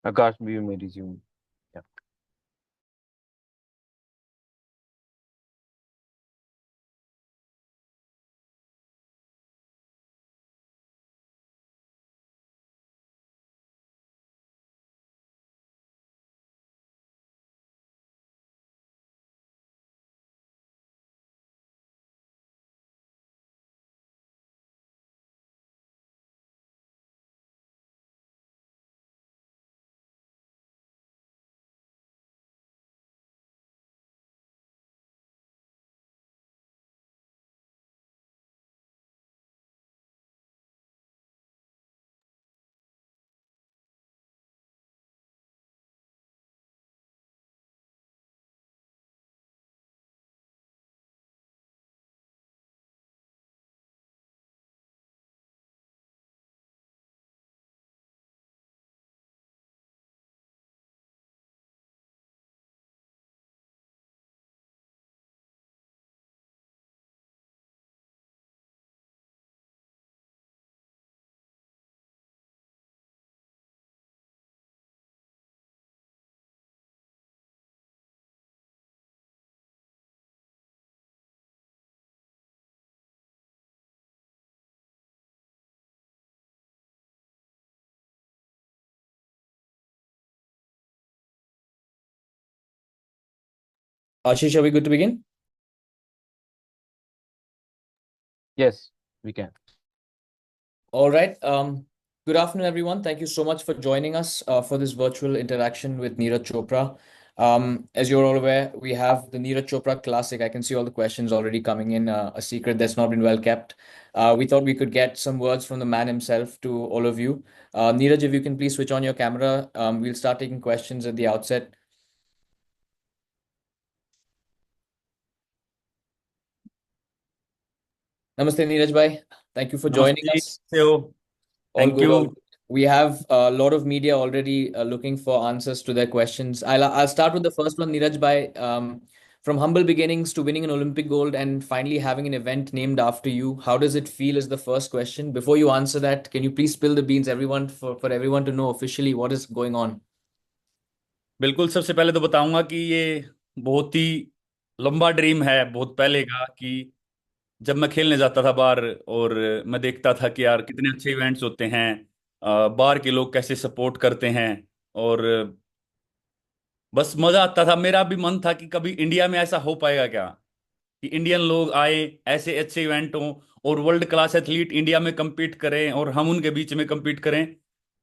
आकाश भी मेरी जी हूँ। Ashish, are we good to begin? Yes we can. All right. Good afternoon, everyone. Thank you so much for joining us for this virtual interaction with Neeraj Chopra. As you're all aware, we have the Neeraj Chopra Classic. I can see all the questions already coming in, a secret that's not been well kept. We thought we could get some words from the man himself to all of you. Neeraj, if you can please switch on your camera, we'll start taking questions at the outset. Namaste, Neeraj bhai. Thank you for joining नमस्ते जी, us. कैसे हो? All thank good, you. all good. We have a lot of media already looking for answers to their questions. I'll start with the first one, Neeraj bhai. From humble beginnings to winning an Olympic gold and finally having an event named after you, how does it feel? Is the first question. Before you answer that, can you please spill the beans, everyone, for everyone to know officially what is going on? बिल्कुल, सबसे पहले तो बताऊंगा कि ये बहुत ही लंबा dream है, बहुत पहले का, कि जब मैं खेलने जाता था बाहर और मैं देखता था कि यार कितने अच्छे इवेंट्स होते हैं, बाहर के लोग कैसे सपोर्ट करते हैं, और बस मजा आता था। मेरा भी मन था कि कभी इंडिया में ऐसा हो पाएगा क्या, कि इंडियन लोग आए, ऐसे अच्छे इवेंट हों और वर्ल्ड क्लास एथलीट इंडिया में compete करें और हम उनके बीच में compete करें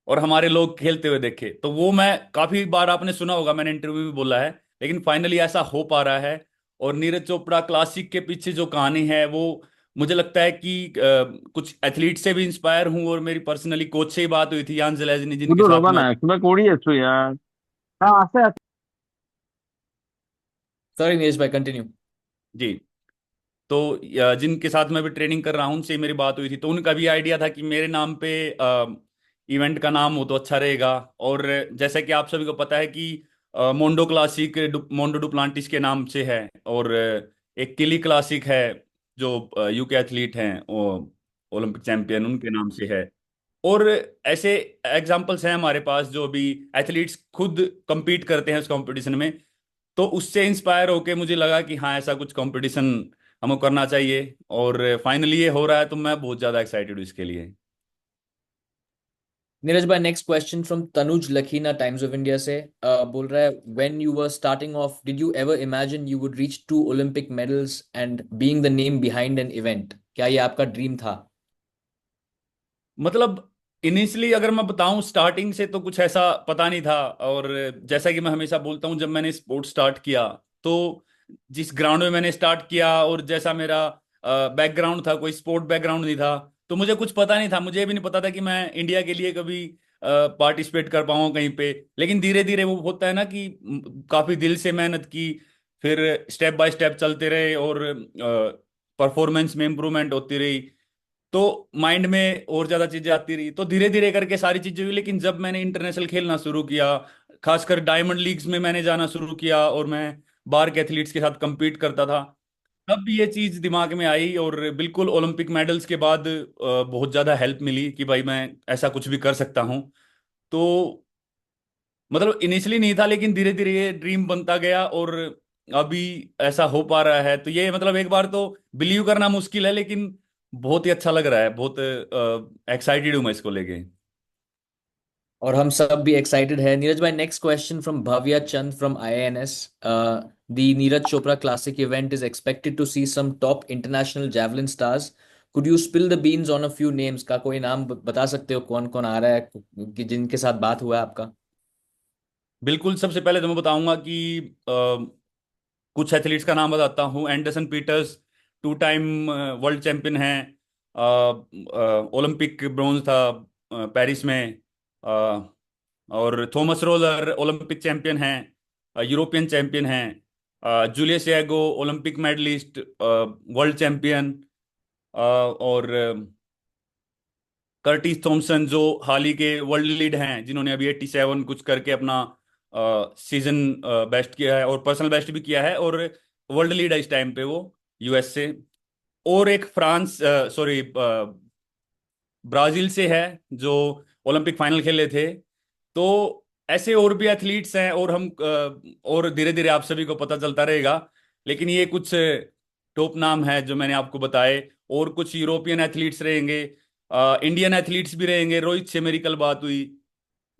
और हमारे लोग खेलते हुए देखे। तो वो मैं काफी बार, आपने सुना होगा, मैंने इंटरव्यू भी बोला है, लेकिन फाइनली ऐसा हो पा रहा है। और नीरज चोपड़ा क्लासिक के पीछे जो कहानी है वो, मुझे लगता है कि कुछ एथलीट से भी इंस्पायर हूँ, और मेरी पर्सनली कोच से ही बात हुई थी, यान जलेजनी, जिनके শুধু साथ রবা मैं। না কিবা কৰি আছো ইয়াৰ। আছে আছে। Sorry, Neeraj bhai, continue. जी। तो जिनके साथ मैं भी ट्रेनिंग कर रहा हूँ, उनसे मेरी बात हुई थी, तो उनका भी आइडिया था कि मेरे नाम पे इवेंट का नाम हो तो अच्छा रहेगा। और जैसा कि आप सभी को पता है कि मोंडो क्लासिक मोंडो डुप्लांटिस के नाम से है, और एक किली क्लासिक है जो यूके एथलीट हैं, ओलंपिक चैंपियन, उनके नाम से है। और ऐसे एग्जाम्पल्स हैं हमारे पास, जो भी एथलीट्स खुद compete करते हैं उस कंपटीशन में। तो उससे इंस्पायर होके मुझे लगा कि हाँ, ऐसा कुछ कंपटीशन हमको करना चाहिए, और फाइनली ये हो रहा है, तो मैं बहुत ज़्यादा एक्साइटेड हूँ इसके लिए। नीरज भाई, next question from Tanuj Lakhina, Times of India से बोल रहा है, when you were starting off did you ever imagine you would reach 2 Olympic medals and being the name behind an event? क्या ये आपका ड्रीम था? मतलब इनिशियली अगर मैं बताऊं, स्टार्टिंग से तो कुछ ऐसा पता नहीं था। और जैसा कि मैं हमेशा बोलता हूं, जब मैंने स्पोर्ट स्टार्ट किया, तो जिस ग्राउंड में मैंने स्टार्ट किया और जैसा मेरा बैकग्राउंड था, कोई स्पोर्ट बैकग्राउंड नहीं था, तो मुझे कुछ पता नहीं था। मुझे ये भी नहीं पता था कि मैं इंडिया के लिए कभी पार्टिसिपेट कर पाऊंगा कहीं पे। लेकिन धीरे धीरे वो होता है ना कि काफी दिल से मेहनत की, फिर स्टेप बाय स्टेप चलते रहे, और परफॉर्मेंस में इम्प्रूवमेंट होती रही, तो माइंड में और ज्यादा चीजें आती रही, तो धीरे धीरे करके सारी चीजें हुई। लेकिन जब मैंने इंटरनेशनल खेलना शुरू किया, खासकर डायमंड लीग्स में मैंने जाना शुरू किया, और मैं बाहर के एथलीट्स के साथ compete करता था, तब भी ये चीज दिमाग में आई। और बिल्कुल ओलंपिक मेडल्स के बाद बहुत ज्यादा हेल्प मिली कि भाई मैं ऐसा कुछ भी कर सकता हूँ। तो मतलब इनिशियली नहीं था, लेकिन धीरे धीरे ये ड्रीम बनता गया और अभी ऐसा हो पा रहा है। तो ये मतलब एक बार तो बिलीव करना मुश्किल है, लेकिन बहुत ही अच्छा लग रहा है, बहुत एक्साइटेड हूं मैं इसको लेके। और हम सब भी एक्साइटेड है। नीरज भाई, next question from Bhavya Chand from IINS। The Neeraj Chopra Classic event is expected to see some top international javelin stars. Could you spill the beans on a few names? का कोई नाम बता सकते हो कौन कौन आ रहा है कि जिनके साथ बात हुआ है आपका? बिल्कुल, सबसे पहले तो मैं बताऊंगा कि कुछ एथलीट्स का नाम बताता हूँ। Anderson Peters 2 time world champion हैं, ओलंपिक ब्रोंज था पेरिस में। अ, और थॉमस रोलर ओलंपिक चैंपियन हैं, यूरोपियन चैंपियन हैं। Julius Yego Olympic medallist, world champion. और कर्टिस थॉमसन जो हाल ही के वर्ल्ड लीड हैं, जिन्होंने अभी 87 कुछ करके अपना सीजन बेस्ट किया है और पर्सनल बेस्ट भी किया है, और वर्ल्ड लीड है इस टाइम पे वो, US से। और एक फ्रांस, सॉरी, ब्राजील से है, जो ओलंपिक फाइनल खेले थे। तो ऐसे और भी एथलीट्स हैं, और हम और धीरे धीरे आप सभी को पता चलता रहेगा। लेकिन ये कुछ टॉप नाम है जो मैंने आपको बताए। और कुछ यूरोपियन एथलीट्स रहेंगे, इंडियन एथलीट्स भी रहेंगे। रोहित से मेरी कल बात हुई,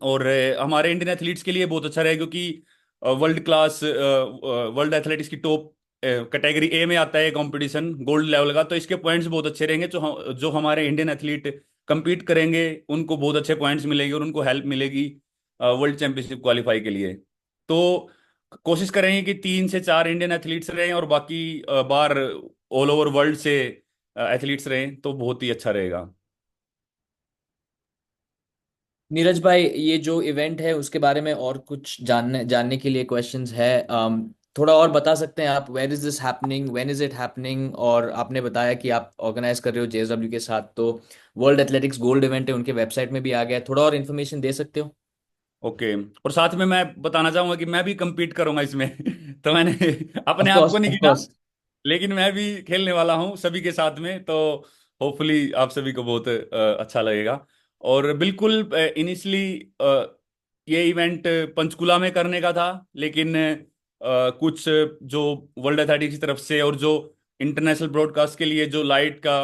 और हमारे इंडियन एथलीट्स के लिए बहुत अच्छा रहेगा, क्योंकि वर्ल्ड क्लास, वर्ल्ड एथलेटिक्स की टॉप कैटेगरी A में आता है कंपटीशन, गोल्ड लेवल का। तो इसके पॉइंट्स बहुत अच्छे रहेंगे। जो हमारे इंडियन एथलीट compete करेंगे, उनको बहुत अच्छे पॉइंट्स मिलेंगे और उनको हेल्प मिलेगी वर्ल्ड चैंपियनशिप क्वालिफाई के लिए। तो कोशिश करेंगे कि 3 से 4 इंडियन एथलीट्स रहें, और बाकी बाहर ऑल ओवर वर्ल्ड से एथलीट्स रहें, तो बहुत ही अच्छा रहेगा। नीरज भाई, ये जो इवेंट है उसके बारे में और कुछ जानने जानने के लिए क्वेश्चंस है। थोड़ा और बता सकते हैं आप? Where is this happening, when is it happening? और आपने बताया कि आप ऑर्गेनाइज कर रहे हो JSW के साथ, तो वर्ल्ड एथलेटिक्स गोल्ड इवेंट है, उनके वेबसाइट में भी आ गया है। थोड़ा और इन्फॉर्मेशन दे सकते हो? ओके। और साथ में मैं बताना चाहूंगा कि मैं भी compete करूंगा इसमें। तो मैंने अपने ऑफ आप कोर्स, को नहीं ऑफ गिना, कोर्स। लेकिन मैं भी खेलने वाला हूँ सभी के साथ में। तो होपफुली आप सभी को बहुत अच्छा लगेगा। और बिल्कुल इनिशियली ये इवेंट पंचकुला में करने का था, लेकिन कुछ जो वर्ल्ड एथलेटिक्स की तरफ से और जो इंटरनेशनल ब्रॉडकास्ट के लिए जो लाइट का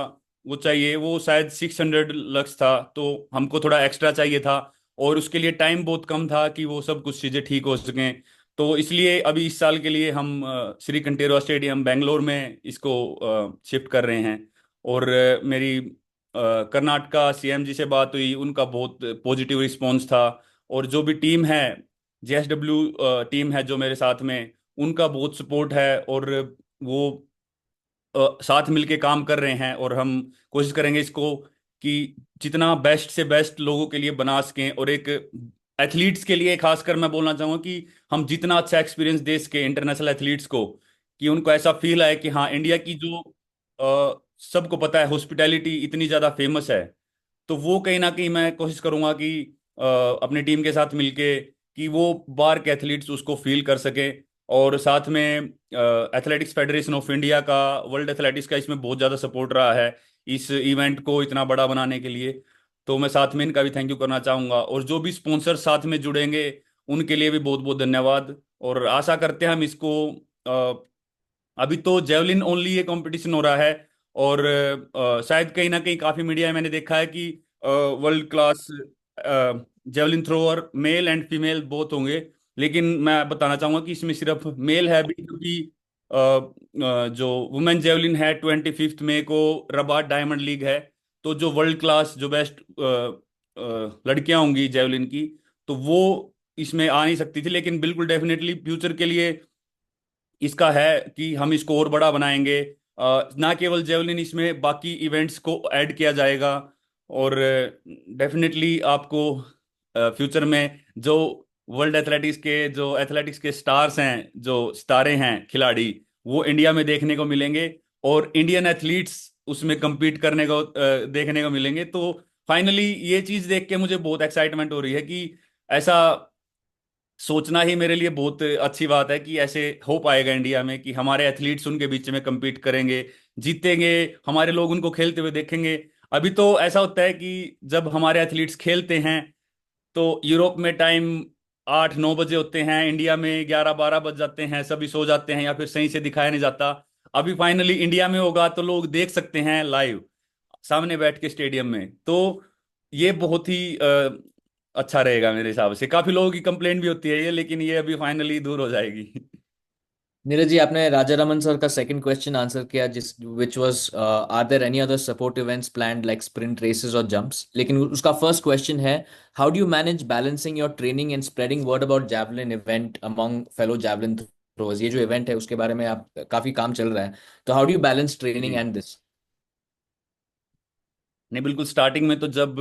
वो चाहिए, वो शायद 600 लक्स था, तो हमको थोड़ा एक्स्ट्रा चाहिए था। और उसके लिए टाइम बहुत कम था कि वो सब कुछ चीज़ें ठीक हो सकें। तो इसलिए अभी इस साल के लिए हम श्री कंटेरवा स्टेडियम बेंगलोर में इसको शिफ्ट कर रहे हैं। और मेरी कर्नाटका CM जी से बात हुई, उनका बहुत पॉजिटिव रिस्पॉन्स था। और जो भी टीम है, JSW टीम है जो मेरे साथ में, उनका बहुत सपोर्ट है। और वो साथ मिलके काम कर रहे हैं, और हम कोशिश करेंगे इसको कि जितना बेस्ट से बेस्ट लोगों के लिए बना सकें। और एक एथलीट्स के लिए खासकर मैं बोलना चाहूँगा कि हम जितना अच्छा एक्सपीरियंस दे सके इंटरनेशनल एथलीट्स को, कि उनको ऐसा फील आए कि हाँ, इंडिया की जो सबको पता है हॉस्पिटैलिटी इतनी ज़्यादा फेमस है। तो वो कहीं ना कहीं मैं कोशिश करूंगा कि अपनी टीम के साथ मिलके कि वो बाहर के एथलीट्स उसको फील कर सके। और साथ में एथलेटिक्स फेडरेशन ऑफ इंडिया का, वर्ल्ड एथलेटिक्स का इसमें बहुत ज़्यादा सपोर्ट रहा है इस इवेंट को इतना बड़ा बनाने के लिए। तो मैं साथ में इनका भी थैंक यू करना चाहूँगा, और जो भी स्पॉन्सर साथ में जुड़ेंगे उनके लिए भी बहुत बहुत धन्यवाद। और आशा करते हैं हम इसको, अभी तो जेवलिन ओनली ये कंपटीशन हो रहा है, और शायद कहीं ना कहीं काफी मीडिया में मैंने देखा है कि world class javelin thrower male and female both होंगे। लेकिन मैं बताना चाहूंगा कि इसमें सिर्फ मेल है अभी, क्योंकि जो वुमेन जेवलिन है 25 मई को रबात डायमंड लीग है। तो जो वर्ल्ड क्लास जो बेस्ट लड़कियां होंगी जेवलिन की, तो वो इसमें आ नहीं सकती थी। लेकिन बिल्कुल डेफिनेटली फ्यूचर के लिए इसका है कि हम इसको और बड़ा बनाएंगे। ना केवल जेवलिन, इसमें बाकी इवेंट्स को ऐड किया जाएगा। और डेफिनेटली आपको फ्यूचर में जो वर्ल्ड एथलेटिक्स के स्टार्स हैं, जो सितारे हैं खिलाड़ी, वो इंडिया में देखने को मिलेंगे। और इंडियन एथलीट्स उसमें compete करने को देखने को मिलेंगे। तो फाइनली ये चीज़ देख के मुझे बहुत एक्साइटमेंट हो रही है कि ऐसा सोचना ही मेरे लिए बहुत अच्छी बात है कि ऐसे हो पाएगा इंडिया में, कि हमारे एथलीट्स उनके बीच में compete करेंगे, जीतेंगे, हमारे लोग उनको खेलते हुए देखेंगे। अभी तो ऐसा होता है कि जब हमारे एथलीट्स खेलते हैं तो यूरोप में टाइम 8-9 बजे होते हैं, इंडिया में 11-12 बज जाते हैं, सभी सो जाते हैं या फिर सही से दिखाया नहीं जाता। अभी फाइनली इंडिया में होगा तो लोग देख सकते हैं लाइव सामने बैठ के स्टेडियम में। तो ये बहुत ही अच्छा रहेगा मेरे हिसाब से। काफी लोगों की कंप्लेंट भी होती है ये, लेकिन ये अभी फाइनली दूर हो जाएगी। नीरज जी, आपने राजा रमन सर का सेकंड क्वेश्चन आंसर किया, जिस which was are there any other support events planned like sprint races और जंप्स। लेकिन उसका फर्स्ट क्वेश्चन है, how do you manage balancing your training and spreading word about javelin event among fellow javelin throwers. ये जो event है उसके बारे में आप काफी काम चल रहा है, तो how do you balance training ji and this. नहीं, बिल्कुल स्टार्टिंग में तो जब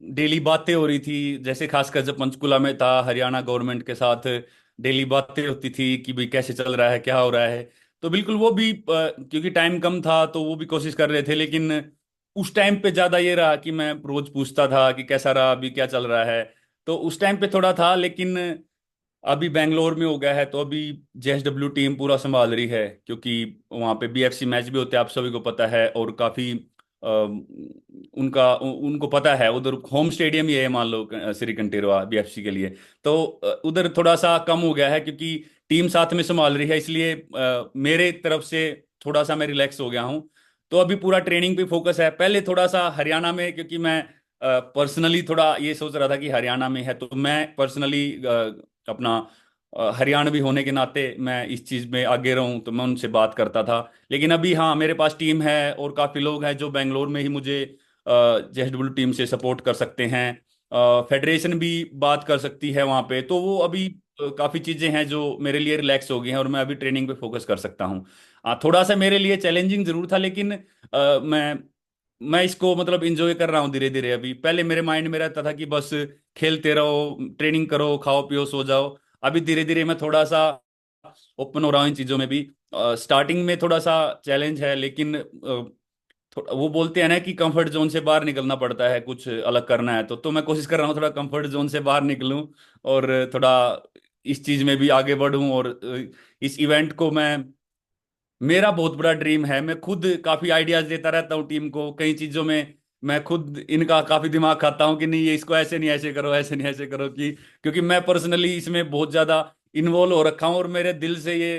डेली बातें हो रही थी, जैसे खासकर जब पंचकुला में था हरियाणा गवर्नमेंट के साथ, डेली बातें होती थी कि भाई कैसे चल रहा है, क्या हो रहा है। तो बिल्कुल वो भी क्योंकि टाइम कम था तो वो भी कोशिश कर रहे थे, लेकिन उस टाइम पे ज्यादा ये रहा कि मैं रोज पूछता था कि कैसा रहा, अभी क्या चल रहा है। तो उस टाइम पे थोड़ा था, लेकिन अभी बेंगलोर में हो गया है तो अभी जेएसडब्ल्यू टीम पूरा संभाल रही है, क्योंकि वहाँ पे बीएफसी मैच भी होते हैं, आप सभी को पता है। और काफी उनको पता है, उधर होम स्टेडियम ही है मान लो श्री कंटेरवा बीएफसी के लिए। तो उधर थोड़ा सा कम हो गया है क्योंकि टीम साथ में संभाल रही है, इसलिए मेरे तरफ से थोड़ा सा मैं रिलैक्स हो गया हूँ। तो अभी पूरा ट्रेनिंग पे फोकस है। पहले थोड़ा सा हरियाणा में, क्योंकि मैं पर्सनली थोड़ा ये सोच रहा था कि हरियाणा में है तो मैं पर्सनली अपना हरियाणवी होने के नाते मैं इस चीज़ में आगे रहूं, तो मैं उनसे बात करता था। लेकिन अभी हाँ, मेरे पास टीम है और काफ़ी लोग हैं जो बेंगलोर में ही मुझे जेएसडब्ल्यू टीम से सपोर्ट कर सकते हैं। फेडरेशन भी बात कर सकती है वहाँ पे। तो वो अभी काफ़ी चीज़ें हैं जो मेरे लिए रिलैक्स हो गई हैं और मैं अभी ट्रेनिंग पे फोकस कर सकता हूँ। थोड़ा सा मेरे लिए चैलेंजिंग जरूर था, लेकिन मैं इसको मतलब इंजॉय कर रहा हूँ धीरे धीरे। अभी पहले मेरे माइंड में रहता था कि बस खेलते रहो, ट्रेनिंग करो, खाओ पियो सो जाओ। अभी धीरे धीरे मैं थोड़ा सा ओपन हो रहा हूँ इन चीज़ों में भी। स्टार्टिंग में थोड़ा सा चैलेंज है, लेकिन वो बोलते हैं ना कि कंफर्ट जोन से बाहर निकलना पड़ता है, कुछ अलग करना है तो मैं कोशिश कर रहा हूँ थोड़ा कंफर्ट जोन से बाहर निकलूं और थोड़ा इस चीज़ में भी आगे बढ़ूं। और इस इवेंट को मैं, मेरा बहुत बड़ा ड्रीम है। मैं खुद काफी आइडियाज देता रहता हूँ टीम को कई चीजों में। मैं खुद इनका काफी दिमाग खाता हूँ कि नहीं ये इसको ऐसे नहीं ऐसे करो, ऐसे नहीं ऐसे करो, कि क्योंकि मैं पर्सनली इसमें बहुत ज्यादा इन्वॉल्व हो रखा हूँ और मेरे दिल से ये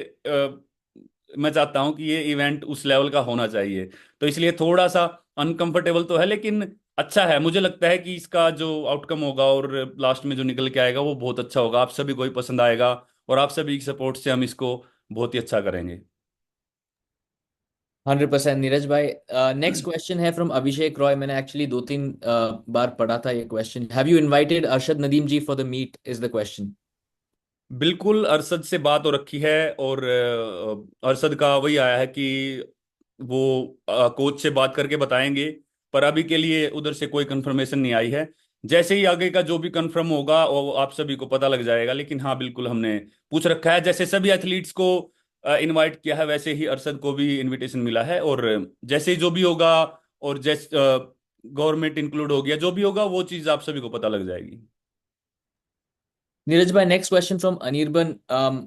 मैं चाहता हूँ कि ये इवेंट उस लेवल का होना चाहिए। तो इसलिए थोड़ा सा अनकंफर्टेबल तो है, लेकिन अच्छा है। मुझे लगता है कि इसका जो आउटकम होगा और लास्ट में जो निकल के आएगा वो बहुत अच्छा होगा, आप सभी को ही पसंद आएगा और आप सभी की सपोर्ट से हम इसको बहुत ही अच्छा करेंगे। 100% नीरज भाई। नेक्स्ट क्वेश्चन है फ्रॉम अभिषेक रॉय। मैंने एक्चुअली दो तीन बार पढ़ा था ये question. Have you invited Arshad Nadeem ji for the meet, is the question. बिल्कुल, अरशद से बात हो रखी है और अरशद का वही आया है कि वो कोच से बात करके बताएंगे। पर अभी के लिए उधर से कोई कंफर्मेशन नहीं आई है। जैसे ही आगे का जो भी कंफर्म होगा वो आप सभी को पता लग जाएगा। लेकिन हाँ, बिल्कुल हमने पूछ रखा है। जैसे सभी एथलीट्स को इनवाइट किया है, वैसे ही अरशद को भी इनविटेशन मिला है। और जैसे ही जो भी होगा, और जैसे गवर्नमेंट इंक्लूड हो गया, जो भी होगा वो चीज़ आप सभी को पता लग जाएगी। नीरज भाई, नेक्स्ट क्वेश्चन फ्रॉम अनिर्बन।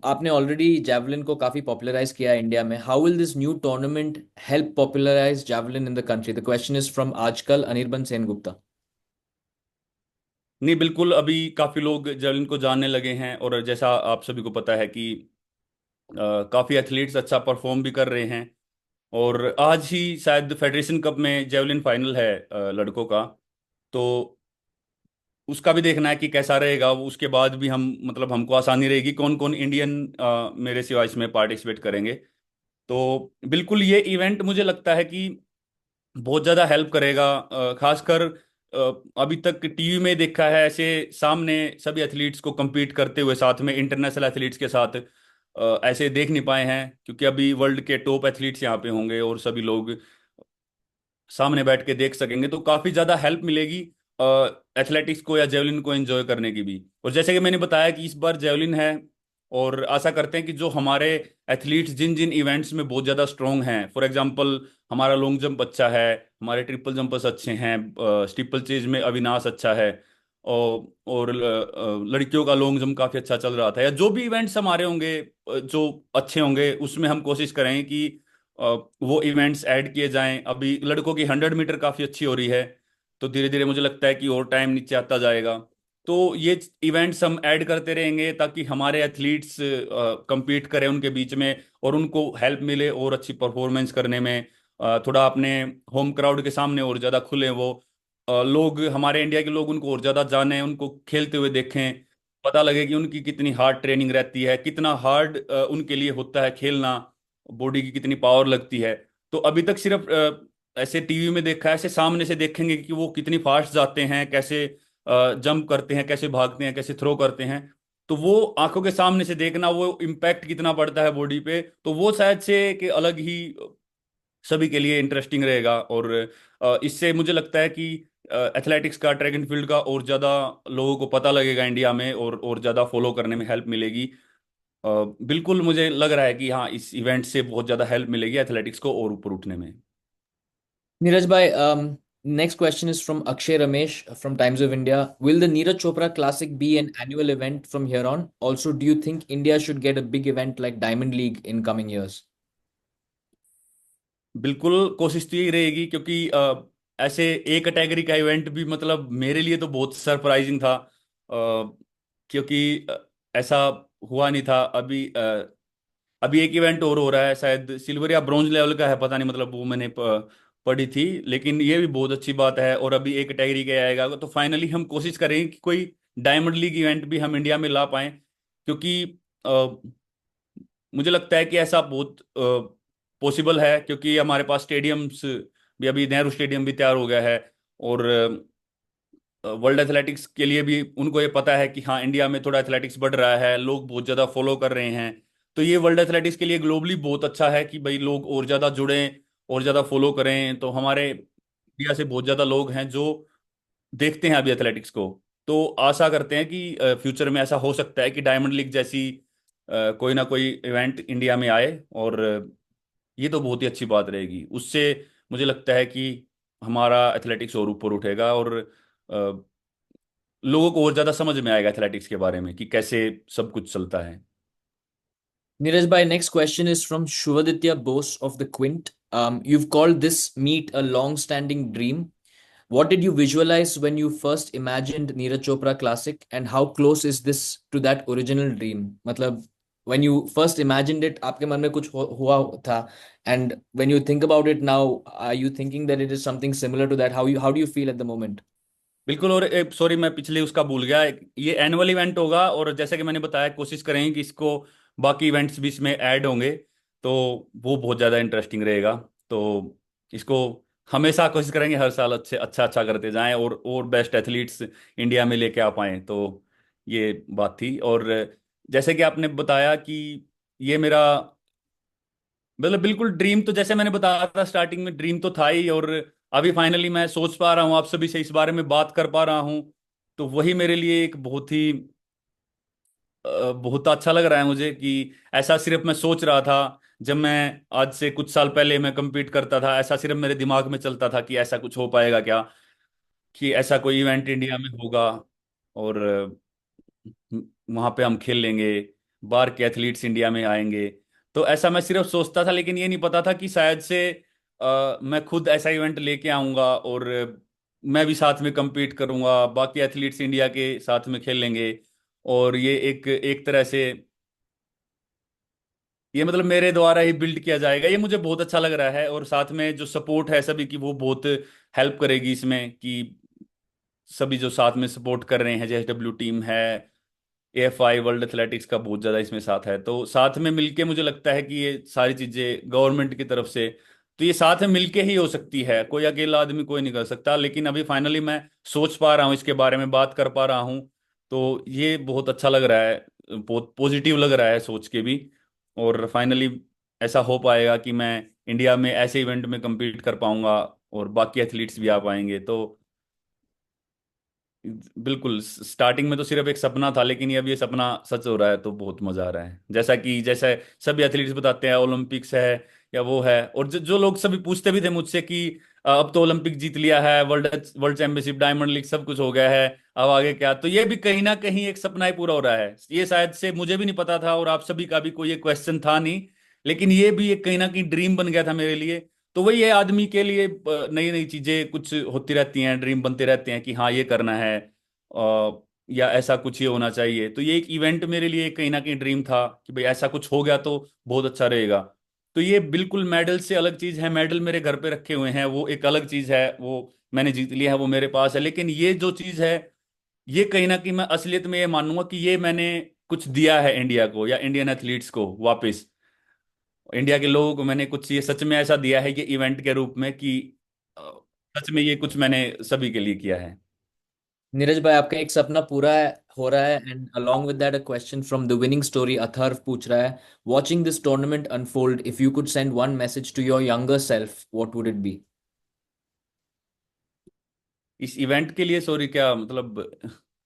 आपने ऑलरेडी जैवलिन को काफी पॉपुलराइज किया है इंडिया में। How will this new tournament help popularize javelin in the country. The question is from Aajkal Anirban Sengupta. नहीं, बिल्कुल अभी काफी लोग जेवलिन को जानने लगे हैं और जैसा आप सभी को पता है कि काफी एथलीट्स अच्छा परफॉर्म भी कर रहे हैं। और आज ही शायद फेडरेशन कप में जेवलिन फाइनल है लड़कों का। तो उसका भी देखना है कि कैसा रहेगा। उसके बाद भी हम मतलब हमको आसानी रहेगी कौन कौन इंडियन मेरे सिवा इसमें पार्टिसिपेट करेंगे। तो बिल्कुल ये इवेंट मुझे लगता है कि बहुत ज़्यादा हेल्प करेगा। खासकर अभी तक टीवी में देखा है ऐसे सामने सभी एथलीट्स को compete करते हुए, साथ में इंटरनेशनल एथलीट्स के साथ ऐसे देख नहीं पाए हैं, क्योंकि अभी वर्ल्ड के टॉप एथलीट्स यहाँ पे होंगे और सभी लोग सामने बैठ के देख सकेंगे। तो काफ़ी ज़्यादा हेल्प मिलेगी एथलेटिक्स को या जेवलिन को एंजॉय करने की भी। और जैसे कि मैंने बताया कि इस बार जेवलिन है, और आशा करते हैं कि जो हमारे एथलीट्स जिन जिन इवेंट्स में बहुत ज़्यादा स्ट्रॉन्ग हैं, फॉर एग्जांपल हमारा लॉन्ग जंप अच्छा है, हमारे ट्रिपल जंपर्स अच्छे हैं, स्टीपल चेज में अविनाश अच्छा है, और लड़कियों का लॉन्ग जंप काफ़ी अच्छा चल रहा था। या जो भी इवेंट्स हमारे होंगे जो अच्छे होंगे, उसमें हम कोशिश करेंगे कि अ, वो इवेंट्स ऐड किए जाएं। अभी लड़कों की 100 मीटर काफ़ी अच्छी हो रही है, तो धीरे धीरे मुझे लगता है कि और टाइम नीचे आता जाएगा। तो ये इवेंट्स हम ऐड करते रहेंगे ताकि हमारे एथलीट्स compete करें उनके बीच में, और उनको हेल्प मिले और अच्छी परफॉर्मेंस करने में। थोड़ा अपने होम क्राउड के सामने और ज़्यादा खुले वो, लोग, हमारे इंडिया के लोग उनको और ज़्यादा जानें, उनको खेलते हुए देखें, पता लगे कि उनकी कितनी हार्ड ट्रेनिंग रहती है, कितना हार्ड उनके लिए होता है खेलना, बॉडी की कितनी पावर लगती है। तो अभी तक सिर्फ ऐसे टीवी में देखा है, ऐसे सामने से देखेंगे कि वो कितनी फास्ट जाते हैं, कैसे जंप करते हैं, कैसे भागते हैं, कैसे थ्रो करते हैं। तो वो आंखों के सामने से देखना, वो इम्पैक्ट कितना पड़ता है बॉडी पे, तो वो शायद से कि अलग ही सभी के लिए इंटरेस्टिंग रहेगा। और इससे मुझे लगता है कि एथलेटिक्स का, ट्रैक एंड फील्ड का और ज़्यादा लोगों को पता लगेगा इंडिया में, और ज़्यादा फॉलो करने में हेल्प मिलेगी। बिल्कुल मुझे लग रहा है कि हाँ, इस इवेंट से बहुत ज़्यादा हेल्प मिलेगी एथलेटिक्स को और ऊपर उठने में। Neeraj bhai, next question is from Akshay Ramesh from Times of India. Will the Neeraj Chopra Classic be an annual event from here on? Also, do you think India should get a big event like Diamond League in coming years? बिल्कुल कोशिश तो यही रहेगी, क्योंकि ऐसे एक category का event भी मतलब मेरे लिए तो बहुत सरप्राइजिंग था, क्योंकि ऐसा हुआ नहीं था अभी। अभी एक इवेंट और हो रहा है, शायद सिल्वर या ब्रॉन्ज लेवल का है, पता नहीं, मतलब वो मैंने पढ़ी थी, लेकिन ये भी बहुत अच्छी बात है। और अभी एक कैटेगरी का आएगा, तो फाइनली हम कोशिश करेंगे कि कोई डायमंड लीग इवेंट भी हम इंडिया में ला पाएं, क्योंकि मुझे लगता है कि ऐसा बहुत पॉसिबल है, क्योंकि हमारे पास स्टेडियम्स भी, अभी नेहरू स्टेडियम भी तैयार हो गया है। और वर्ल्ड एथलेटिक्स के लिए भी उनको ये पता है कि हाँ, इंडिया में थोड़ा एथलेटिक्स बढ़ रहा है, लोग बहुत ज़्यादा फॉलो कर रहे हैं। तो ये वर्ल्ड एथलेटिक्स के लिए ग्लोबली बहुत अच्छा है कि भाई लोग और ज़्यादा जुड़ें और ज़्यादा फॉलो करें। तो हमारे इंडिया से बहुत ज़्यादा लोग हैं जो देखते हैं अभी एथलेटिक्स को। तो आशा करते हैं कि फ्यूचर में ऐसा हो सकता है कि डायमंड लीग जैसी कोई ना कोई इवेंट इंडिया में आए, और ये तो बहुत ही अच्छी बात रहेगी। उससे मुझे लगता है कि हमारा एथलेटिक्स और ऊपर उठेगा, और लोगों को और ज़्यादा समझ में आएगा एथलेटिक्स के बारे में कि कैसे सब कुछ चलता है। Neeraj bhai, next question is from Shuvaditya Bose of the Quint. You've called this meet a long-standing dream. What did you visualize when you first imagined Neeraj Chopra Classic, and how close is this to that original dream? मतलब when you first imagined it, आपके मन में कुछ हुआ था, and when you think about it now, are you thinking that it is something similar to that? How do you feel at the moment? बिल्कुल। और sorry, मैं पिछले उसका भूल गया, ये एनुअल इवेंट होगा, और जैसे कि मैंने बताया, कोशिश करेंगे कि इसको बाकी इवेंट्स भी इसमें ऐड होंगे, तो वो बहुत ज़्यादा इंटरेस्टिंग रहेगा। तो इसको हमेशा कोशिश करेंगे हर साल अच्छे अच्छा अच्छा करते जाएं, और बेस्ट एथलीट्स इंडिया में लेके आ पाएं। तो ये बात थी। और जैसे कि आपने बताया कि ये मेरा, मतलब बिल्कुल ड्रीम, तो जैसे मैंने बताया था स्टार्टिंग में, ड्रीम तो था ही, और अभी फाइनली मैं सोच पा रहा हूँ, आप सभी से इस बारे में बात कर पा रहा हूँ। तो वही मेरे लिए एक बहुत ही बहुत अच्छा लग रहा है मुझे, कि ऐसा सिर्फ मैं सोच रहा था जब मैं आज से कुछ साल पहले मैं compete करता था, ऐसा सिर्फ मेरे दिमाग में चलता था कि ऐसा कुछ हो पाएगा क्या, कि ऐसा कोई इवेंट इंडिया में होगा, और वहां पे हम खेल लेंगे, बाहर के एथलीट्स इंडिया में आएंगे। तो ऐसा मैं सिर्फ सोचता था, लेकिन ये नहीं पता था कि शायद से मैं खुद ऐसा इवेंट लेके आऊंगा, और मैं भी साथ में compete करूंगा, बाकी एथलीट्स इंडिया के साथ में खेल लेंगे। और ये एक एक तरह से ये मतलब मेरे द्वारा ही बिल्ड किया जाएगा, ये मुझे बहुत अच्छा लग रहा है। और साथ में जो सपोर्ट है सभी की, वो बहुत हेल्प करेगी इसमें, कि सभी जो साथ में सपोर्ट कर रहे हैं, JSW टीम है, AFI, वर्ल्ड एथलेटिक्स का बहुत ज़्यादा इसमें साथ है। तो साथ में मिलके मुझे लगता है कि ये सारी चीज़ें गवर्नमेंट की तरफ से, तो ये साथ में मिलके ही हो सकती है, कोई अकेला आदमी कोई नहीं कर सकता। लेकिन अभी फाइनली मैं सोच पा रहा हूँ, इसके बारे में बात कर पा रहा हूँ, तो ये बहुत अच्छा लग रहा है, बहुत पॉजिटिव लग रहा है सोच के भी। और फाइनली ऐसा हो पाएगा कि मैं इंडिया में ऐसे इवेंट में compete कर पाऊंगा, और बाकी एथलीट्स भी आ पाएंगे। तो बिल्कुल स्टार्टिंग में तो सिर्फ एक सपना था, लेकिन ये अब ये सपना सच हो रहा है, तो बहुत मजा आ रहा है। जैसा कि जैसे सभी एथलीट्स बताते हैं, ओलंपिक्स है या वो है, और जो लोग सभी पूछते भी थे मुझसे कि अब तो ओलंपिक जीत लिया है, world world championship, diamond league, सब कुछ हो गया है, अब आगे क्या। तो ये भी कहीं ना कहीं एक सपना ही पूरा हो रहा है। ये शायद से मुझे भी नहीं पता था, और आप सभी का भी कोई ये क्वेश्चन था नहीं, लेकिन ये भी एक कहीं ना कहीं ड्रीम बन गया था मेरे लिए। तो वही है, आदमी के लिए नई नई चीजें कुछ होती रहती हैं, ड्रीम बनते रहते हैं कि हाँ, ये करना है। या ऐसा कुछ ही होना चाहिए। तो ये एक इवेंट मेरे लिए कहीं ना कहीं ड्रीम था कि भाई ऐसा कुछ हो गया तो बहुत अच्छा रहेगा। तो ये बिल्कुल मेडल से अलग चीज है। मेडल मेरे घर पे रखे हुए हैं, वो एक अलग चीज है, वो मैंने जीत लिया है, वो मेरे पास है। लेकिन ये जो चीज है, ये कहीं ना कहीं मैं असलियत में ये मानूंगा कि ये मैंने कुछ दिया है इंडिया को या इंडियन एथलीट्स को वापस। इंडिया के लोगों को मैंने कुछ ये सच में ऐसा दिया है, ये इवेंट के रूप में कि अ, सच में ये कुछ मैंने सभी के लिए किया है। नीरज भाई, आपका एक सपना पूरा है, हो रहा है। And along with that, a question from the winning story, Atharva पूछ रहा है, watching this tournament unfold, if you could send one message to your younger self, what would it be? इस इवेंट के लिए सॉरी, क्या मतलब,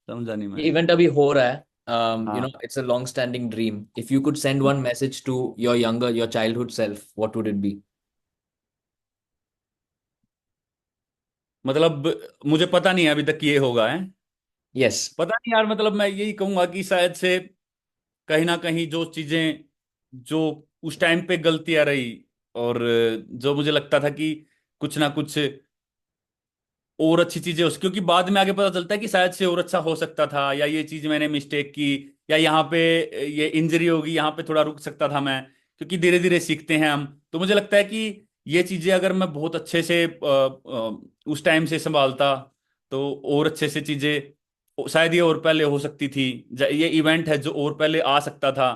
समझा नहीं ये मैं। इवेंट अभी हो रहा है, हाँ, it's a long standing dream. If you could send one message to your childhood self, what would it be? मतलब मुझे पता नहीं है अभी तक ये होगा है। Yes. पता नहीं यार, मतलब मैं यही कहूंगा कि शायद से कहीं ना कहीं जो चीजें, जो उस टाइम पे गलतियां रही, और जो मुझे लगता था कि कुछ ना कुछ और अच्छी चीजें उस, क्योंकि बाद में आगे पता चलता है कि शायद से और अच्छा हो सकता था, या ये चीज मैंने मिस्टेक की, या यहाँ पे ये इंजरी होगी, यहाँ पे थोड़ा रुक सकता था मैं। क्योंकि धीरे धीरे सीखते हैं हम। तो मुझे लगता है कि ये चीजें अगर मैं बहुत अच्छे से उस टाइम से संभालता, तो और अच्छे से चीजें शायद ये और पहले हो सकती थी। ये इवेंट है जो और पहले आ सकता था।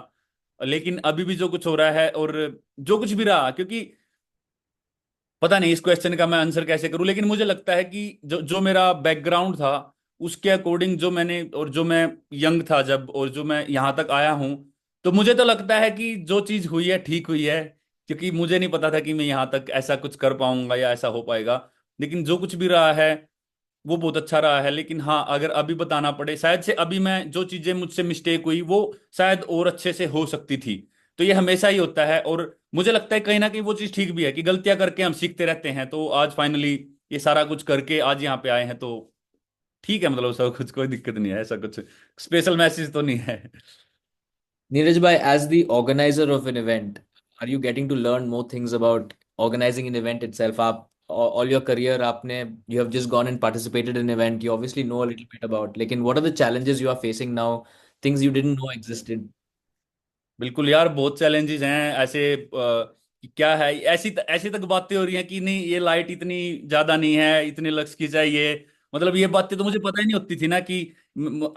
लेकिन अभी भी जो कुछ हो रहा है, और जो कुछ भी रहा, क्योंकि पता नहीं इस क्वेश्चन का मैं आंसर कैसे करूं, लेकिन मुझे लगता है कि जो जो मेरा बैकग्राउंड था, उसके अकॉर्डिंग जो मैंने, और जो मैं यंग था जब, और जो मैं यहाँ तक आया हूं, तो मुझे तो लगता है कि जो चीज हुई है ठीक हुई है। क्योंकि मुझे नहीं पता था कि मैं यहाँ तक ऐसा कुछ कर पाऊंगा या ऐसा हो पाएगा। लेकिन जो कुछ भी रहा है वो बहुत अच्छा रहा है। लेकिन हाँ, अगर अभी बताना पड़े, शायद से अभी मैं जो चीजें मुझसे मिस्टेक हुई वो शायद और अच्छे से हो सकती थी। तो ये हमेशा ही होता है, और मुझे लगता है कहीं ना कहीं वो चीज ठीक भी है कि गलतियां करके हम सीखते रहते हैं। तो आज फाइनली ये सारा कुछ करके आज यहाँ पे आए हैं, तो ठीक है, मतलब सब कुछ, कोई दिक्कत नहीं है, ऐसा कुछ स्पेशल मैसेज तो नहीं है। Neeraj bhai, as the organizer of an event, are you getting to learn more things about organizing an event itself? आप all your career आपने you have just gone and participated in an event. You obviously know a little bit about. लेकिन what are the challenges you are facing now? Things you didn't know existed. बिल्कुल यार, बहुत challenges हैं ऐसे। कि क्या है, ऐसी ऐसी तक बातें हो रही हैं कि नहीं ये लाइट इतनी ज्यादा नहीं है, इतने लक्स की चाहिए। मतलब ये बातें तो मुझे पता ही नहीं होती थी ना कि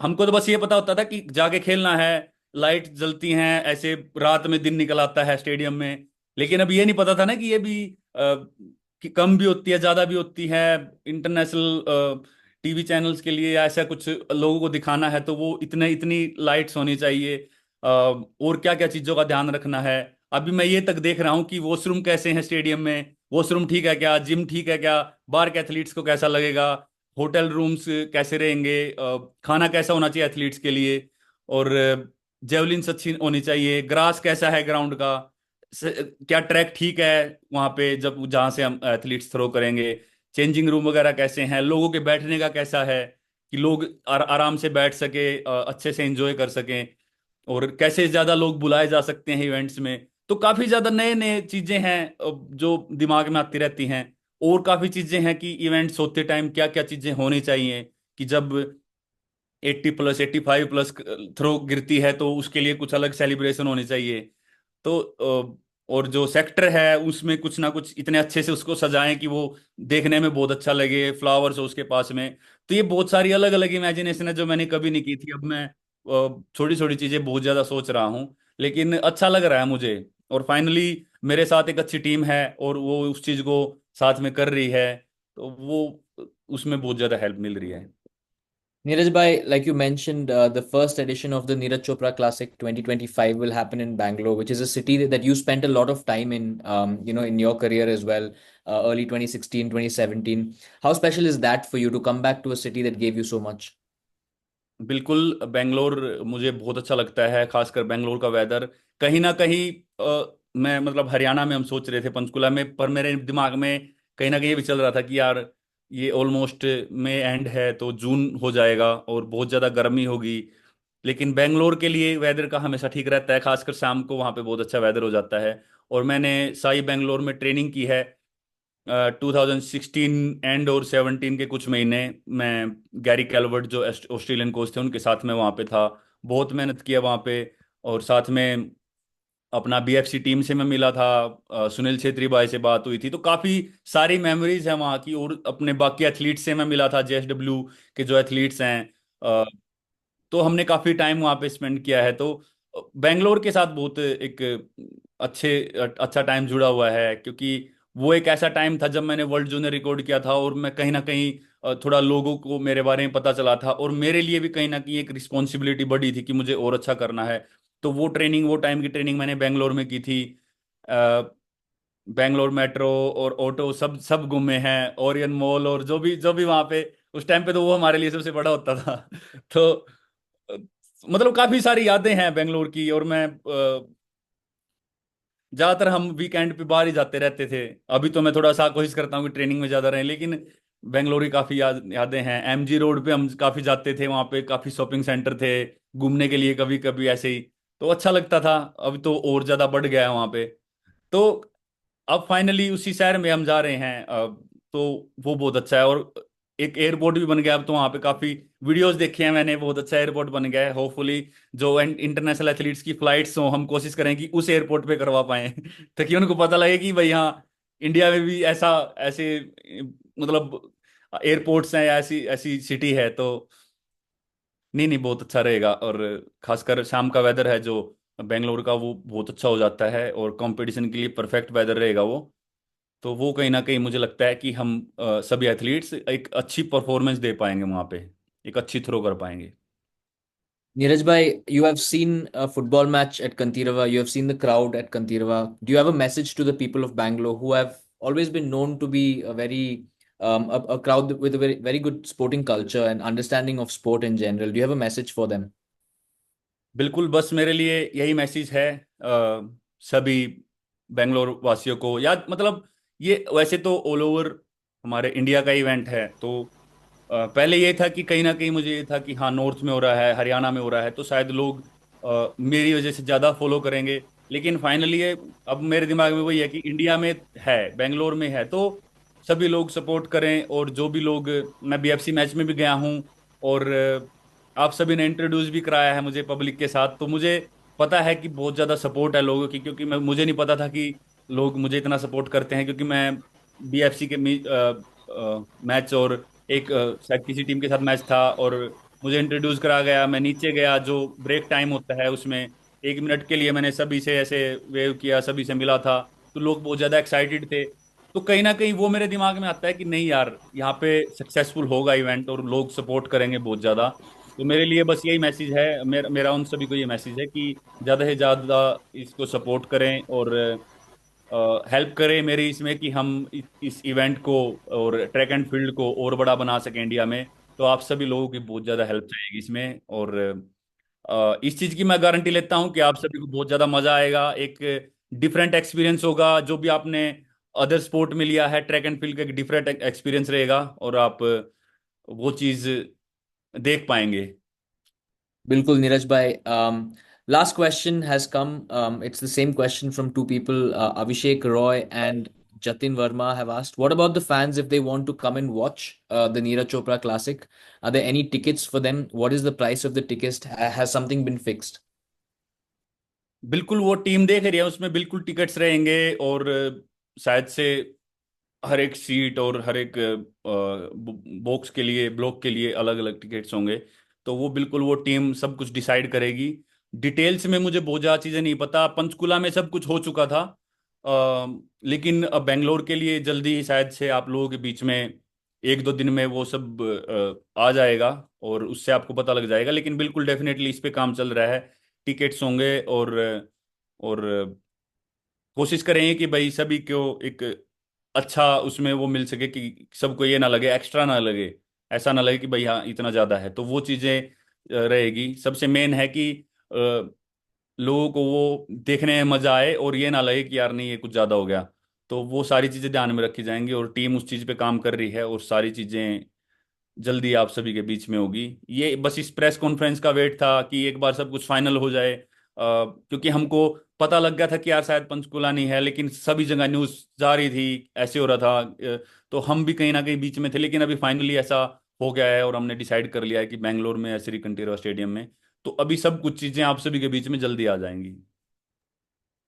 हमको तो बस ये पता होता था कि जाके खेलना है, लाइट जलती हैं ऐसे, रात में दिन निकल आता है स्टेडियम में। लेकिन अब ये नहीं पता था ना कि ये भी कि कम भी होती है, ज्यादा भी होती है। इंटरनेशनल टीवी चैनल्स के लिए या ऐसा कुछ लोगों को दिखाना है, तो वो इतने इतनी लाइट्स होनी चाहिए। और क्या क्या चीजों का ध्यान रखना है। अभी मैं ये तक देख रहा हूँ कि वॉशरूम कैसे हैं स्टेडियम में, वॉशरूम ठीक है क्या, जिम ठीक है क्या, बाहर के एथलीट्स को कैसा लगेगा, होटल रूम्स कैसे रहेंगे, खाना कैसा होना चाहिए एथलीट्स के लिए, और जेवलिन्स अच्छी होनी चाहिए, ग्रास कैसा है ग्राउंड का, क्या ट्रैक ठीक है वहां पे जब जहां से हम एथलीट्स थ्रो करेंगे, चेंजिंग रूम वगैरह कैसे हैं, लोगों के बैठने का कैसा है कि लोग आराम से बैठ सके, अच्छे से एंजॉय कर सकें, और कैसे ज्यादा लोग बुलाए जा सकते हैं इवेंट्स में। तो काफी ज्यादा नए नए चीजें हैं जो दिमाग में आती रहती हैं। और काफी चीजें हैं कि इवेंट्स होते टाइम क्या क्या चीजें होनी चाहिए, कि जब 80+, 85+ थ्रो गिरती है तो उसके लिए कुछ अलग सेलिब्रेशन होनी चाहिए। तो और जो सेक्टर है उसमें कुछ ना कुछ इतने अच्छे से उसको सजाएं कि वो देखने में बहुत अच्छा लगे, फ्लावर्स हो उसके पास में। तो ये बहुत सारी अलग अलग इमेजिनेशन है जो मैंने कभी नहीं की थी। अब मैं छोटी छोटी चीजें बहुत ज्यादा सोच रहा हूँ, लेकिन अच्छा लग रहा है मुझे। और फाइनली मेरे साथ एक अच्छी टीम है और वो उस चीज को साथ में कर रही है, तो वो उसमें बहुत ज्यादा हेल्प मिल रही है। Neeraj bhai, like you mentioned, the first edition of the Neeraj Chopra Classic 2025 will happen in Bangalore, which is a city that you spent a lot of time in, in your career as well, early 2016, 2017. How special is that for you to come back to a city that gave you so much? बिल्कुल, बेंगलोर मुझे बहुत अच्छा लगता है, खासकर बेंगलोर का weather. कहीं ना कहीं मैं मतलब हरियाणा में हम सोच रहे थे पंचकुला में, पर मेरे दिमाग में कहीं ना कहीं ये भी चल रहा था कि यार ये ऑलमोस्ट मई एंड है तो जून हो जाएगा और बहुत ज़्यादा गर्मी होगी। लेकिन बेंगलोर के लिए वेदर का हमेशा ठीक रहता है, खासकर शाम को वहाँ पे बहुत अच्छा वेदर हो जाता है। और मैंने साई बेंगलोर में ट्रेनिंग की है, 2016 एंड और 17 के कुछ महीने मैं गैरी कैलवर्ट जो ऑस्ट्रेलियन कोच थे उनके साथ में वहाँ पे था। बहुत मेहनत किया वहाँ पे। और साथ में अपना बीएफसी टीम से मैं मिला था। सुनील छेत्री भाई से बात हुई थी, तो काफ़ी सारी मेमोरीज है वहाँ की। और अपने बाकी एथलीट से मैं मिला था, जेएसडब्ल्यू के जो एथलीट्स हैं। तो हमने काफ़ी टाइम वहाँ पे स्पेंड किया है। तो बेंगलोर के साथ बहुत एक अच्छा टाइम जुड़ा हुआ है, क्योंकि वो एक ऐसा टाइम था जब मैंने वर्ल्ड जूनियर रिकॉर्ड किया था। और मैं कहीं ना कहीं थोड़ा लोगों को मेरे बारे में पता चला था, और मेरे लिए भी कहीं ना कहीं एक रिस्पॉन्सिबिलिटी बढ़ी थी कि मुझे और अच्छा करना है। तो वो टाइम की ट्रेनिंग मैंने बेंगलोर में की थी। बेंगलोर मेट्रो और ऑटो सब सब घूमे हैं, ओरियन मॉल, और जो भी वहां पे उस टाइम पे, तो वो हमारे लिए सबसे बड़ा होता था। तो अ, मतलब काफी सारी यादें हैं बेंगलोर की। और मैं ज्यादातर हम वीकेंड पे बाहर ही जाते रहते थे। अभी तो मैं थोड़ा सा कोशिश करता हूँ कि ट्रेनिंग में ज्यादा रहे, लेकिन बेंगलोर की काफी यादें हैं। एमजी रोड पे हम काफी जाते थे, वहां पे काफी शॉपिंग सेंटर थे घूमने के लिए, कभी कभी ऐसे ही। तो अच्छा लगता था। अभी तो और ज्यादा बढ़ गया है वहां पे। तो अब फाइनली उसी शहर में हम जा रहे हैं। तो वो बहुत अच्छा है। और एक एयरपोर्ट भी बन गया अब तो वहाँ पे। काफी वीडियोस देखे हैं मैंने, बहुत अच्छा एयरपोर्ट बन गया है। होपफुली जो इंटरनेशनल एथलीट्स की फ्लाइट्स हो, हम कोशिश करें कि उस एयरपोर्ट पे करवा पाए ताकि उनको पता लगे कि भाई हाँ, इंडिया में भी ऐसा ऐसे मतलब एयरपोर्ट्स हैं या ऐसी ऐसी सिटी है। तो नहीं नहीं, बहुत अच्छा रहेगा। और खासकर शाम का वेदर है जो बेंगलोर का, वो बहुत अच्छा हो जाता है, और कंपटीशन के लिए परफेक्ट वेदर रहेगा वो। तो वो कहीं ना कहीं मुझे लगता है कि हम सभी एथलीट्स एक अच्छी परफॉर्मेंस दे पाएंगे वहां पे, एक अच्छी थ्रो कर पाएंगे। Neeraj bhai, you have seen a football match at Kantirava. You have seen the crowd at Kantirava. Do you have a message to the people of Bangalore who have always been known to be a very a crowd with a very good sporting culture and understanding of sport in general? Do you have a message for them? बिल्कुल, बस मेरे लिए यही message है सभी बेंगलोर वासियों को। या मतलब ये वैसे तो ऑल ओवर हमारे इंडिया का इवेंट है। तो पहले ये था कि कहीं ना कहीं मुझे ये था कि हाँ, नॉर्थ में हो रहा है, हरियाणा में हो रहा है, तो शायद लोग मेरी वजह से ज़्यादा फॉलो करेंगे। लेकिन फाइनली ये अब मेरे दिमाग में वही है कि इंडिया में है, बेंगलोर में है, तो सभी लोग सपोर्ट करें। और जो भी लोग, मैं बीएफसी मैच में भी गया हूँ, और आप सभी ने इंट्रोड्यूस भी कराया है मुझे पब्लिक के साथ, तो मुझे पता है कि बहुत ज़्यादा सपोर्ट है लोगों की। क्योंकि मुझे नहीं पता था कि लोग मुझे इतना सपोर्ट करते हैं, क्योंकि मैं बीएफसी के मैच और एक शायद किसी टीम के साथ मैच था, और मुझे इंट्रोड्यूस करा गया। मैं नीचे गया, जो ब्रेक टाइम होता है उसमें 1 मिनट के लिए मैंने सभी से ऐसे वेव किया, सभी से मिला था। तो लोग बहुत ज़्यादा एक्साइटेड थे। तो कहीं ना कहीं वो मेरे दिमाग में आता है कि नहीं यार, यहाँ पे सक्सेसफुल होगा इवेंट, और लोग सपोर्ट करेंगे बहुत ज़्यादा। तो मेरे लिए बस यही मैसेज है। मेरा उन सभी को ये मैसेज है कि ज़्यादा से ज़्यादा इसको सपोर्ट करें, और हेल्प करें मेरी इसमें कि हम इस इवेंट को और ट्रैक एंड फील्ड को और बड़ा बना सकें इंडिया में। तो आप सभी लोगों की बहुत ज़्यादा हेल्प चाहिएगी इसमें। और इस चीज़ की मैं गारंटी लेता हूँ कि आप सभी को बहुत ज़्यादा मज़ा आएगा। एक डिफरेंट एक्सपीरियंस होगा, जो भी आपने अदर स्पोर्ट में लिया है, ट्रैक एंड फील्ड का एक डिफरेंट एक्सपीरियंस रहेगा, और आप वो चीज़ देख पाएंगे। Bilkul, Neeraj bhai. Last question has come. It's the same question from two people. Abhishek Roy and Jatin Verma have asked, what about the fans if they want to come and watch the Neeraj Chopra Classic? Are there any tickets for them? What is the price of the tickets? Has something been fixed? बिल्कुल, वो team देख रही है, उसमें बिल्कुल tickets रहेंगे। और शायद से हर एक सीट और हर एक बॉक्स के लिए, ब्लॉक के लिए अलग अलग टिकट्स होंगे। तो वो बिल्कुल वो टीम सब कुछ डिसाइड करेगी। डिटेल्स में मुझे बहुत ज़्यादा चीज़ें नहीं पता। पंचकुला में सब कुछ हो चुका था। लेकिन अब बेंगलोर के लिए जल्दी ही शायद से आप लोगों के बीच में 1-2 दिन में वो सब आ जाएगा, और उससे आपको पता लग जाएगा। लेकिन बिल्कुल डेफिनेटली इस पे काम चल रहा है। टिकट्स होंगे, और कोशिश करेंगे कि भाई सभी को एक अच्छा उसमें वो मिल सके, कि सबको ये ना लगे, एक्स्ट्रा ना लगे, ऐसा ना लगे कि भाई हाँ इतना ज़्यादा है। तो वो चीज़ें रहेगी। सबसे मेन है कि लोगों को वो देखने में मजा आए, और ये ना लगे कि यार नहीं ये कुछ ज़्यादा हो गया। तो वो सारी चीज़ें ध्यान में रखी जाएंगी, और टीम उस चीज़ पे काम कर रही है, और सारी चीज़ें जल्दी आप सभी के बीच में होगी। ये बस इस प्रेस कॉन्फ्रेंस का वेट था कि एक बार सब कुछ फाइनल हो जाए, क्योंकि हमको पता लग गया था कि यार शायद पंचकुला नहीं है, लेकिन सभी जगह न्यूज जा रही थी, ऐसे हो रहा था। तो हम भी कहीं ना कहीं बीच में थे, लेकिन अभी फाइनली ऐसा हो गया है और हमने डिसाइड कर लिया है कि बैंगलोर में श्री कंठीरव स्टेडियम में। तो अभी सब कुछ चीजें आप सभी के बीच में जल्दी आ जाएंगी।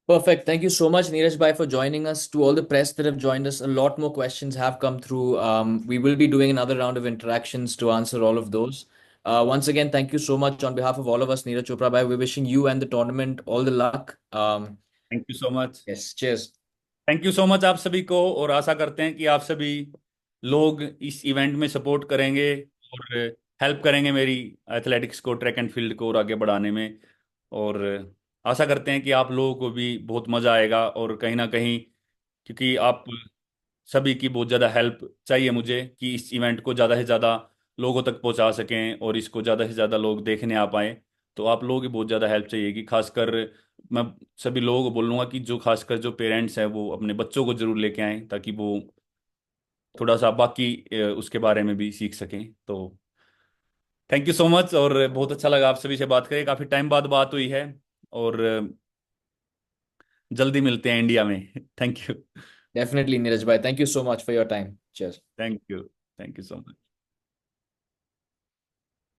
Perfect. Thank you so much, Neeraj Bhai, for joining us. To all the press that have joined us, a lot more questions have come through. We will be doing another round of interactions to answer all of those. Once again, thank you so much on behalf of all of us, Neeraj Chopra Bhai. We're wishing you and the tournament all the luck. Thank you so much. Yes, cheers. Thank you so much आप सभी को, और आशा करते हैं कि आप सभी लोग इस इवेंट में सपोर्ट करेंगे और हेल्प करेंगे मेरी एथलेटिक्स को, ट्रैक एंड फील्ड को और आगे बढ़ाने में। और आशा करते हैं कि आप लोगों को भी बहुत मज़ा आएगा, और कहीं ना कहीं क्योंकि आप सभी की बहुत ज़्यादा हेल्प चाहिए मुझे कि इस इवेंट को ज़्यादा से ज़्यादा लोगों तक पहुंचा सकें और इसको ज़्यादा से ज़्यादा लोग देखने आ पाएँ। तो आप लोगों की बहुत ज़्यादा हेल्प चाहिए, कि खासकर मैं सभी लोगों को बोलूँगा कि जो खासकर जो पेरेंट्स हैं वो अपने बच्चों को जरूर लेके आएँ, ताकि वो थोड़ा सा बाकी उसके बारे में भी सीख सकें। तो थैंक यू सो मच, और बहुत अच्छा लगा आप सभी से बात करके, काफ़ी टाइम बाद बात हुई है। और जल्दी मिलते हैं इंडिया में। Thank you. Definitely, Neeraj Bhai. Thank you so much for your time. Cheers. Thank you. Thank you so much.